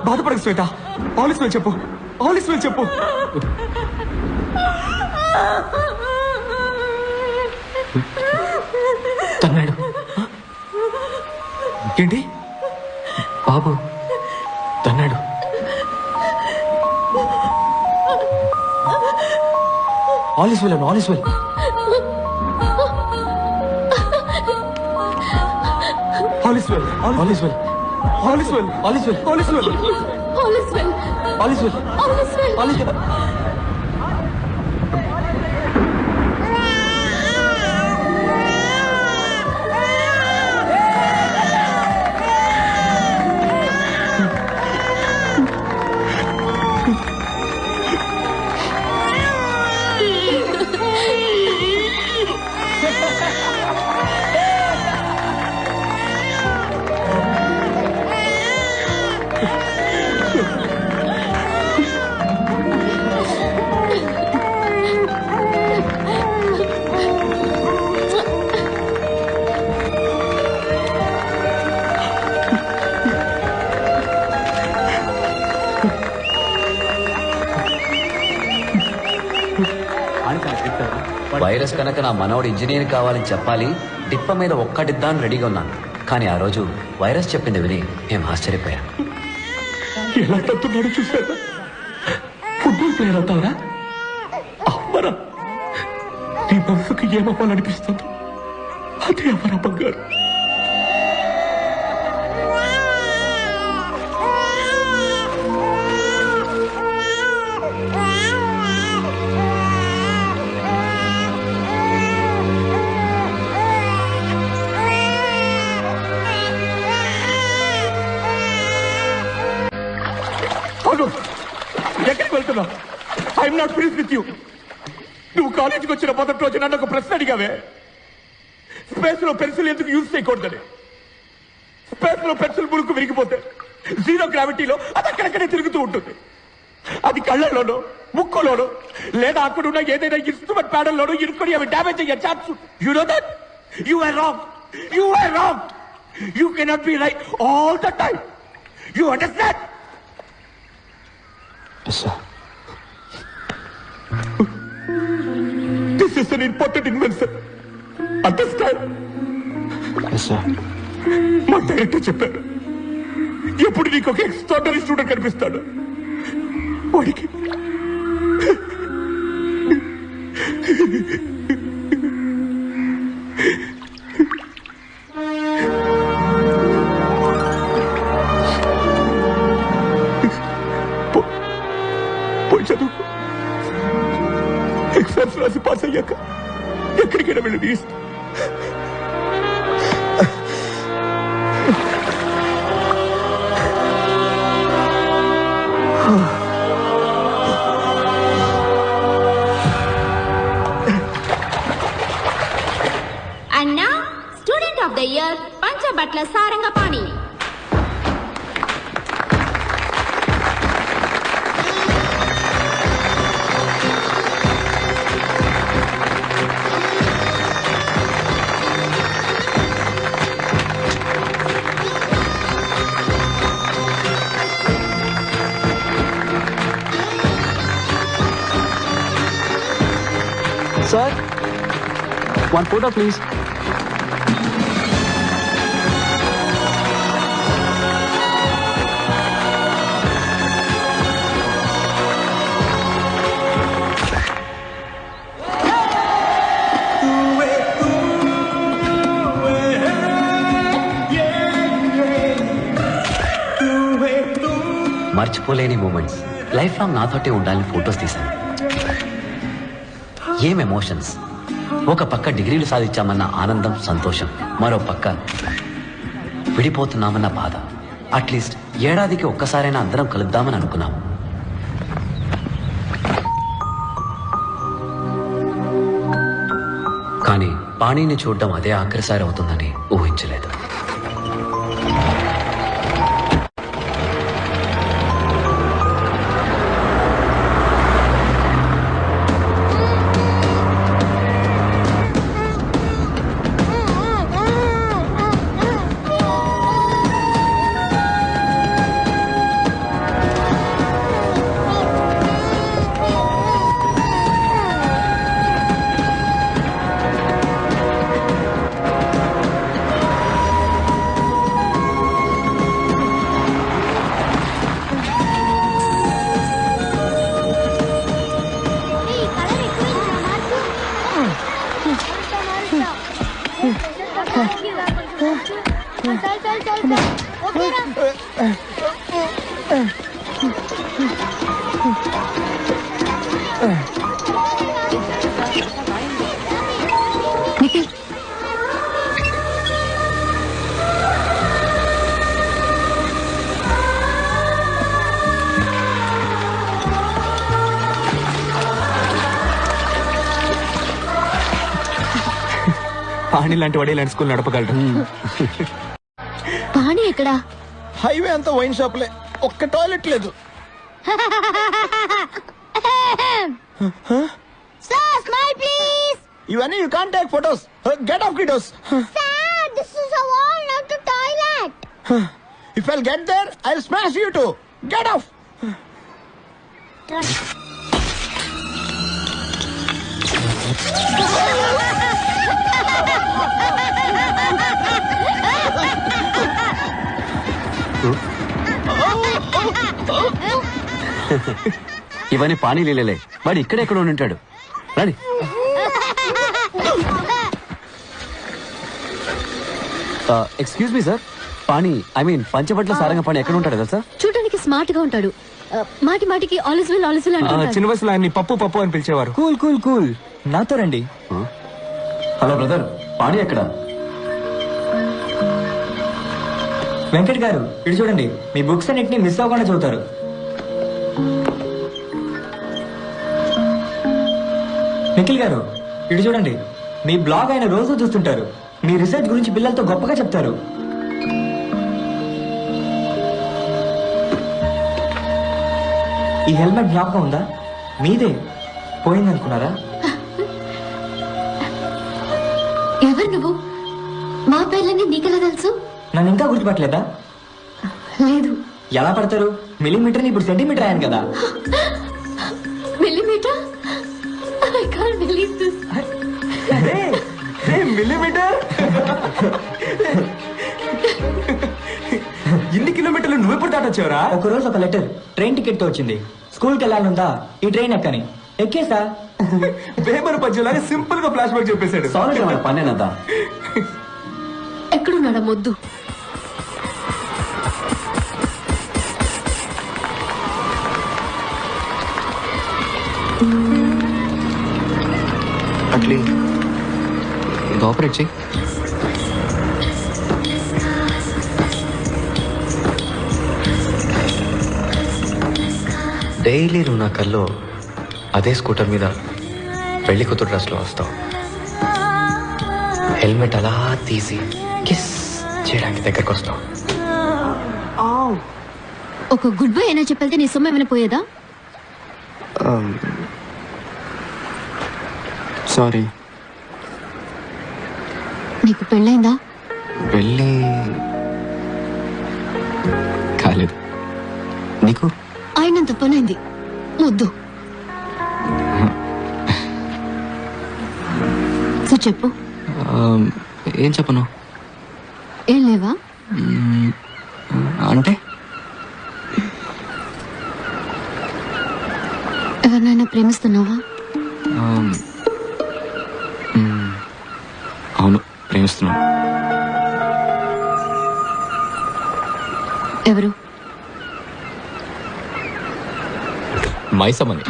బాధపడకు Shweta, all is well చెప్పు, all is well చెప్పు. తన్నాడు ఏంటి బాబు? తన్నాడు. ఆలిస్ వెల్ అను, all is well. All is well, all is well, all is well, all is well, all is well, all is well, all is well, all is well, all is well. Virus కనుక నా మనవడు ఇంజనీర్ కావాలని చెప్పాలి, డిప్ప మీద ఒక్కటిద్దాన్ని రెడీగా ఉన్నాను. కానీ ఆ రోజు వైరస్ చెప్పింది విని మేము ఆశ్చర్యపోయాం. ఎలా తగ్గుతున్నాడు చూసారా? ఫుట్బాల్ ప్లేయర్ అవుతావరా? అమ్మరా, నీ మనసుకు ఏమవ్వాలనిపిస్తుందో అదే అమ్మరా బంగారు. ఎక్కడికి వెళ్తున్నావు? I'm not finish with you. నువ్వు కాలేజీకి వచ్చిన మొదటి రోజు నన్ను ఒక ప్రశ్న అడిగావే, స్పేస్ లో పెన్సిల్ ఎందుకు యూజ్ చేయకూడదని. స్పేస్ లో పెన్సిల్ మురుకు విరిగిపోతే జీరో గ్రావిటీలో అది అక్కడక్కడే తిరుగుతూ ఉంటుంది. అది కళ్ళల్లోనో ముక్కులోనో లేదా అక్కడున్న ఏదైనా ఇన్స్ట్రుమెంట్ ప్యాడల్లోనో ఇరుక్కొని అవి డ్యామేజ్ అయ్యే chance. You know that? You are wrong, you are wrong. You cannot be right all the time. You understand? Yes, sir. This is an important invention. Understand? Yes, sir. మా director చెప్పారు, ఎప్పుడు నీకు ఒక extraordinary student కనిపిస్తాడు, వాడికి చదువు exams రాసి pass అయ్యాక ఎక్కడికైనా వెళ్ళి తీస్తా. And now, Student of the Year, Panchabatla Sarangapani. Sir, one photo please. మర్చిపోలేని మూమెంట్స్ లైఫ్ లాంగ్ నాతోటే ఉండాలని ఫొటోస్ తీశాను. ఏం ఎమోషన్స్! ఒక పక్క డిగ్రీలు సాధించామన్న ఆనందం, సంతోషం, మరో పక్క విడిపోతున్నామన్న బాధ. అట్లీస్ట్ ఏడాదికి ఒక్కసారైనా అందరం కలుద్దామని అనుకున్నాం. కానీ పాణిని చూడడం అదే ఆఖరిసారి అవుతుందని ఊహించలేదు. నిఖిల్, పాణి లాంటి వాడే ఇలాంటి స్కూల్ నడపగలరు. పాణి ఎక్కడా? హైవే అంతా వైన్ షాప్లే, ఒక్క టాయిలెట్ లేదు. Sir smile please. ఇవన్నీ you can't take photos. Get off kiddos. Sir this is a wall not a toilet. If I'll get there I will smash you too. Get off. ఇవన్నీ పానీ లీలలే. వాడు ఇక్కడెక్కడ ఉంటాడు. రండి. Excuse me sir, Pani I mean Panchabatla Saranga Pani ఎక్కడ ఉంటాడు కదా sir? చూడడానికి స్మార్ట్ గా ఉంటాడు. మాటి మాటికి ఆలిస్ విల్ అంటాడు. చిన్న వయసులో ఆయన్ని పప్పు పప్పు అని పిలిచేవారు. కూల్ కూల్ కూల్, నాతో రండి. హలో బ్రదర్, పాణి ఎక్కడ? వెంకట్ గారు ఇటు చూడండి, మీ బుక్స్ అన్నిటిని మిస్ అవ్వకుండా చదువుతారు. నిఖిల్ గారు ఇటు చూడండి, మీ బ్లాగ్ ఆయన రోజు చూస్తుంటారు. మీ రీసెర్చ్ గురించి పిల్లలతో గొప్పగా చెప్తారు. ఈ హెల్మెట్ జ్ఞాపకం ఉందా? మీదే పోయిందనుకున్నారా? ఎవరు నువ్వు? మా పేర్లన్నీ నీకెలా తెలుసు? నన్ను ఇంకా గుర్తుపట్టలేదా? లేదు. ఎలా పడతారు? మిల్లీమీటర్ ఇప్పుడు సెంటీమీటర్ అయ్యాను కదా. Millimetre? I can't believe this. Millimetre ఇన్ని కిలోమీటర్లు నువ్వెప్పుడు దాటొచ్చావరా? ఒక రోజు ఒక లెటర్ ట్రైన్ టికెట్ తో వచ్చింది. స్కూల్కి వెళ్ళాలందా, ఈ ట్రైన్ ఎక్కని. ఎక్కేసా. పేపర్ పద్యంలాగా సింపుల్ గా ఫ్లాష్ బ్యాక్ చెప్పేశాడు. సారీ మన పనేనదా. ఎక్కడున్నాడా మొద్దు? అట్లీ ఇది ఆపరేట్ చేయి. డైలీ నువ్వు నా కల్లో అదే స్కూటర్ మీద పెళ్లి కూతురు డ్రెస్లో వస్తావు. హెల్మెట్ అలా తీసి కిస్ చేయడానికి దగ్గరకు వస్తావు. ఒక గుడ్ బై అయినా చెప్పేస్తే నీ సొమ్ము ఏమైనా పోయేదా? సారీ. నీకు పెళ్ళైందా? పెళ్ళి కాలేదు. నీకు? అయినంత పనైంది. ముద్దు. సో చెప్పు. ఏం చెప్పను? ఏం లేవా? అంటే ఎవరినైనా ప్రేమిస్తున్నావా? అవును, ప్రేమిస్తున్నాను. ఎవరు? మైసమ్మని.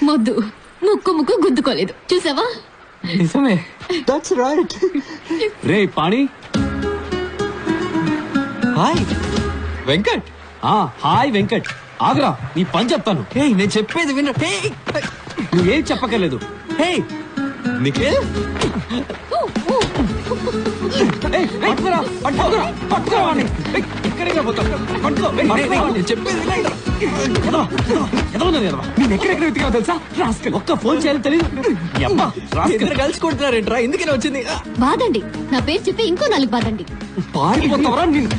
మొద్దు ముక్కు గుద్దుకోలేదు, చూసావా? నిజమే. That's right. Ray pani. Hi Venkat. Hi Venkat. Agra, నీ పని చెప్తాను. హే, నేను చెప్పేది విను. హే, నువ్వేం చెప్పక్కర్లేదు. హే నిఖిల్. నేను చెప్పేది వినండి. నేను ఎక్కడెక్కడ వెతికావు తెలుసా? ఒక్క ఫోన్ చేయాలి తెలియదు. ఇద్దరు కలిసి కొడుతున్నారేంట్రా? ఎందుకని వచ్చింది? బాదండి, నా పేరు చెప్పి ఇంకో 4 బాదండి. పారిపోతావరా నిన్ను?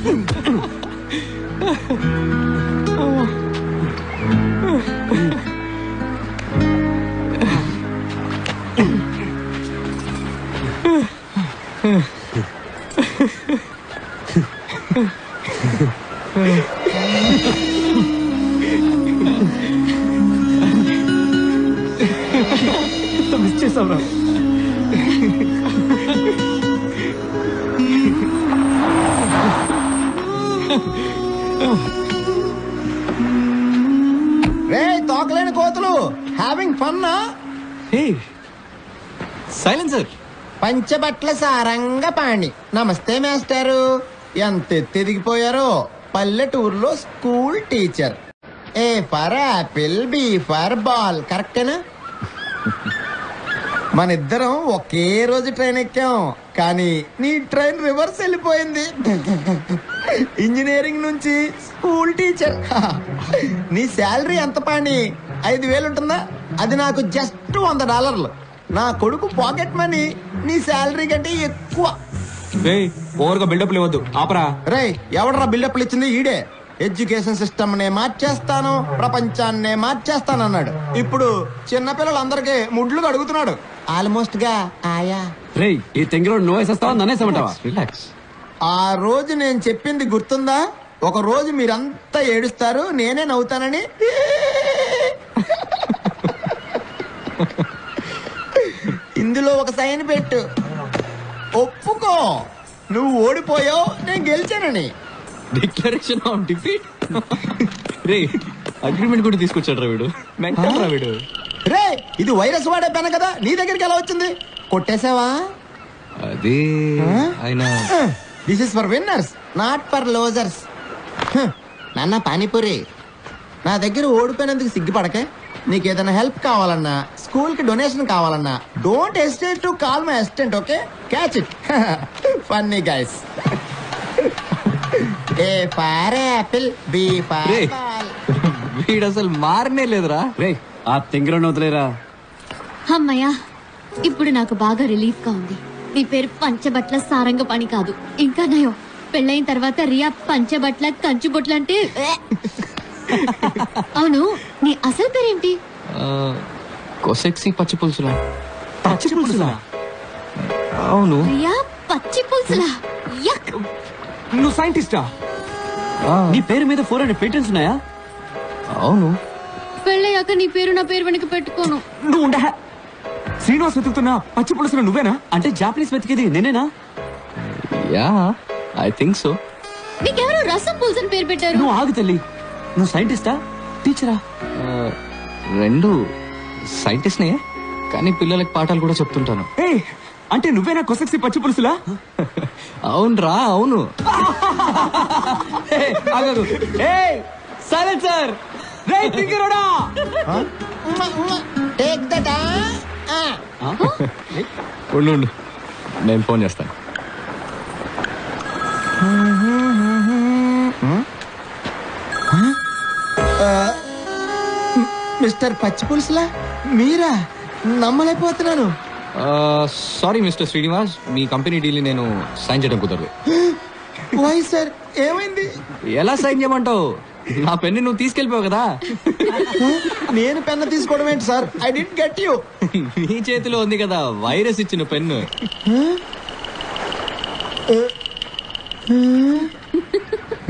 రే తోకలేని కోతులు హ్యావింగ్ ఫన్నా? సైలెన్సర్. పంచబట్ల సారంగపాణి. నమస్తే మాస్టారు. ఎంత ఎదిగిపోయారో. పల్లెటూరులో school teacher. A for apple, B for ball. కరెక్టేనా? మన ఇద్దరం ఒకే రోజు ట్రైన్ ఎక్కాం, కానీ నీ ట్రైన్ రివర్స్ వెళ్ళిపోయింది. ఇంజనీరింగ్ నుంచి స్కూల్ టీచర్. నీ శాలరీ ఎంత పాణి? 5,000 ఉంటుందా? అది నాకు జస్ట్ $100. నా కొడుకు పాకెట్ మనీ నీ శాలరీ కంటే ఎక్కువ. ఓవర్గా బిల్డప్ ఇవ్వద్దు, ఆపరా. రే ఎవడరా బిల్డప్లు ఇచ్చింది? ఈడే. ఎడ్యుకేషన్ సిస్టమ్ నే మార్చేస్తాను, ప్రపంచాన్నే మార్చేస్తానన్నాడు. ఇప్పుడు చిన్నపిల్లలందరికీ ముడ్లు అడుగుతున్నాడు. ఆల్మోస్ట్ గా ఆయా. రేయ్, ఈ తెంగిరోడు నువ్వు వేసేస్తావా నన్నేసేమంటావా? రిలాక్స్. ఆ రోజు నేను చెప్పింది గుర్తుందా? ఒక రోజు మీరంతా ఏడుస్తారు, నేనే నవ్వుతానని. ఇందులో ఒక సైన్ పెట్టు. ఒప్పుకో, నువ్వు ఓడిపోయావు, నేను గెలిచానని. Declaration of defeat. రే, అగ్రిమెంట్ కూడా తీసుకొచ్చాడు రా వీడు. మెంటల్ రా వీడు. రే ఇది వైరస్ వాడే పెన కదా, నీ దగ్గరికి ఎలా వచ్చింది? కొట్టేసావా? అది ఆయన this is for winners, not for losers. నాన్న పానీపూరి, నా దగ్గర ఓడిపోయినందుకు సిగ్గుపడకే. నీకు ఏదైనా హెల్ప్ కావాలన్నా, స్కూల్ కి డొనేషన్ కావాలన్నా, don't hesitate to call my assistant. Okay, catch it. Funny guys. A for apple, B for రే, బాల్. వీడు అసలు మారనే లేదురా. రే, ఆ తెంగిరోడు వదిలేరా. అమ్మయ్యా, ఇప్పుడు నాకు బాగా రిలీఫ్ గా ఉంది. నీ పేరు పంచబట్ల సారంగపాణి కాదు. ఇంకా నయం, పెళ్ళైన తర్వాత రియా పంచబట్ల కంచుబొట్ల అంటే. అవును, నీ అసలు పేరేంటి? కొసెక్సీ పచ్చి పులుసులా. పచ్చి పులుసులా? అవును. రియా పచ్చి పులుసులా? యక్. నువ్వు సైంటిస్టా? నీ పేరు మీద 400 పేటెంట్స్ ఉన్నాయా? అవును. పెళ్ళయ్యాక నీ పేరు నా పేరు వెనక పెట్టుకోను. నువ్వు ఉండే. శ్రీనివాస్ వెతుకుతున్నా పచ్చి పులుసులు నువ్వేనా? అంటే జాపనీస్ వెతికేది నేనేనా? Yeah, I think so. నీకెవరో రసం పులుసు అని పేరు పెట్టారు. నువ్వు ఆగు తల్లి. నువ్వు సైంటిస్టా, టీచరా? రెండు సైంటిస్ట్నే, కానీ పిల్లలకి పాఠాలు కూడా చెప్తుంటాను. ఏయ్, అంటే నువ్వేనా కొసెక్సి పచ్చి పులుసులా? అవునరా, అవును. సైలెన్సర్. రే తింగిరోడా, టేక్ దట్. ఉండు, నేను ఫోన్ చేస్తాను. మిస్టర్ పచ్చి పులుసులా మీరా? నమ్మలేకపోతున్నాను. సారీ మిస్టర్ శ్రీనివాస్, మీ కంపెనీ డీల్ నేను సైన్ చేయడం కుదరదు. వై సార్, ఏమైంది? ఎలా సైన్ చేయమంటావు? నా పెన్ను నువ్వు తీసుకెళ్ళిపోవు కదా. నేను పెన్ను తీసుకోవడం ఏంటి sir? I did get you. నీ చేతిలో ఉంది కదా వైరస్ ఇచ్చిన pen.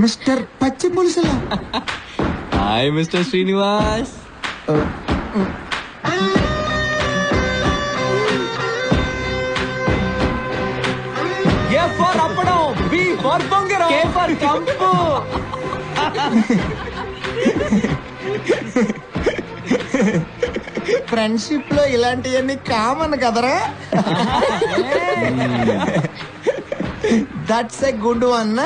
Mister Pachi Pulusula? Hi mister Srinivas. A for appadam, B for బొంగరం, కే ఫర్ కంపు. ఫ్రెండ్షిప్ లో ఇలాంటివన్నీ కామన్ కదరా? That's a good one.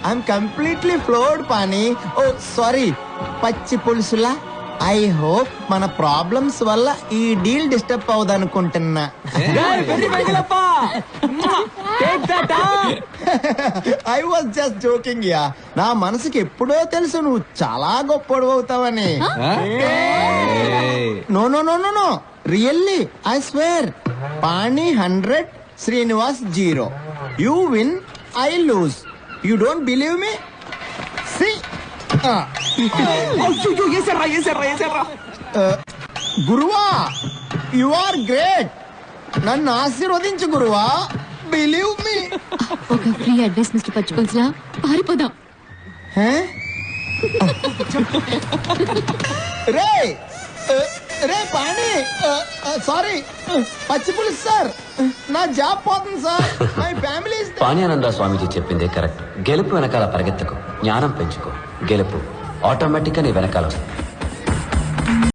I'm completely floored Pani. Oh sorry Pachi Pulusula. I hope మన ప్రాబ్లమ్స్ వల్ల ఈ డీల్ డిస్టర్బ్ అవదనుకుంటున్నా. I was just joking yeah. నా మనసుకి ఎప్పుడో తెలుసు నువ్వు చాలా గొప్పడు అవుతావని. No no no no no, really I swear. Pani 100, Srinivas 0. You win, I lose. You don't believe me? See గురువా, యు ఆర్ గ్రేట్. నన్ను ఆశీర్వదించు గురువా. Believe me. ఒక ఫ్రీ అడ్వైస్ మిస్టర్ పచ్చి పులుసులా, పారిపోదాం. రే రే పాణి సారీ పచ్చి పులుసు సార్ నా జాబ్ పోతుంది సార్ మై ఫ్యామిలీ పాణ్యానంద స్వామీజీ చెప్పిందే కరెక్ట్. గెలుపు వెనకాల పరిగెత్తకు, జ్ఞానం పెంచుకో. గెలుపు ఆటోమేటిక్ గా నీ వెనకాల వస్తుంది.